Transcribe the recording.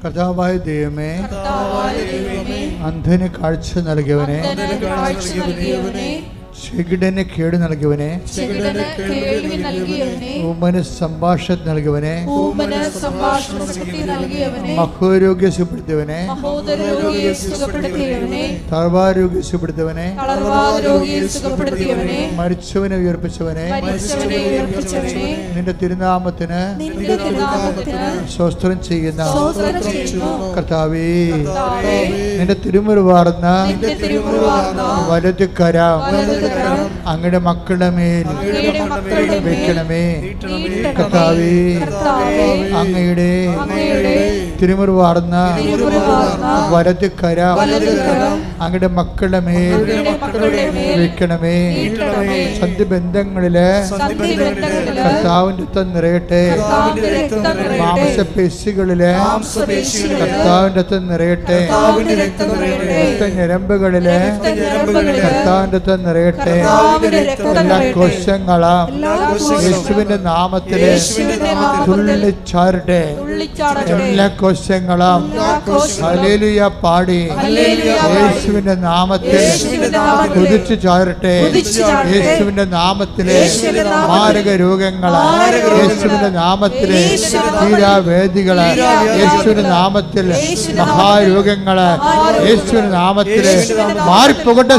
കർത്താവായ ദൈവമേ, അന്ധന് കാഴ്ച നൽകിയവനെ, ചെകിടന് കേട് നൽകിയവനെ, ഊമന് സംഭാഷണം നൽകിയവനെ, മഹോരോഗ്യ സുഖപ്പെടുത്തിയവനെ, തളർവാരോഗ്യ സുഖപ്പെടുത്തിയവനെ, മരിച്ചവനെ ഉയർപ്പിച്ചവനെ, നിന്റെ തിരുനാമത്തിന് സ്വസ്ത്രം ചെയ്യുന്ന കർത്താവേ, നിന്റെ തിരുമുറിവാർന്ന വലതുകരം അങ്ങയുടെ മക്കളുടെ മേൽ വെക്കണമേ കർത്താവേ. അങ്ങയുടെ തിരുമുറിവാർന്ന വലതുകരം അങ്ങയുടെ മക്കളുടെ മേൽ വെക്കണമേ. സന്ധിബന്ധങ്ങളില് കർത്താവിന്റെ രക്തം നിറയട്ടെ. മാംസപേശികളില് കർത്താവിന്റെ രക്തം നിറയട്ടെ. രക്തഞരമ്പുകളില് കർത്താവിന്റെ രക്തം നിറയട്ടെ. എല്ലാ കോശങ്ങളും യേശുവിന്റെ നാമത്തില് തുള്ളിച്ചാരട്ടെ. എല്ലാ കോശങ്ങളും ഹല്ലേലൂയ പാടി യേശുവിന്റെ നാമത്തിൽ കുതിച്ചു ചാരട്ടെ. യേശുവിന്റെ നാമത്തിലെ മാരക രോഗങ്ങള്, യേശുവിന്റെ നാമത്തിലെ തീരാവേദികള്, യേശുവിന്റെ നാമത്തിൽ മഹാരോഗങ്ങള്, യേശുവിന്റെ നാമത്തില് മാറിപ്പോകട്ടെ.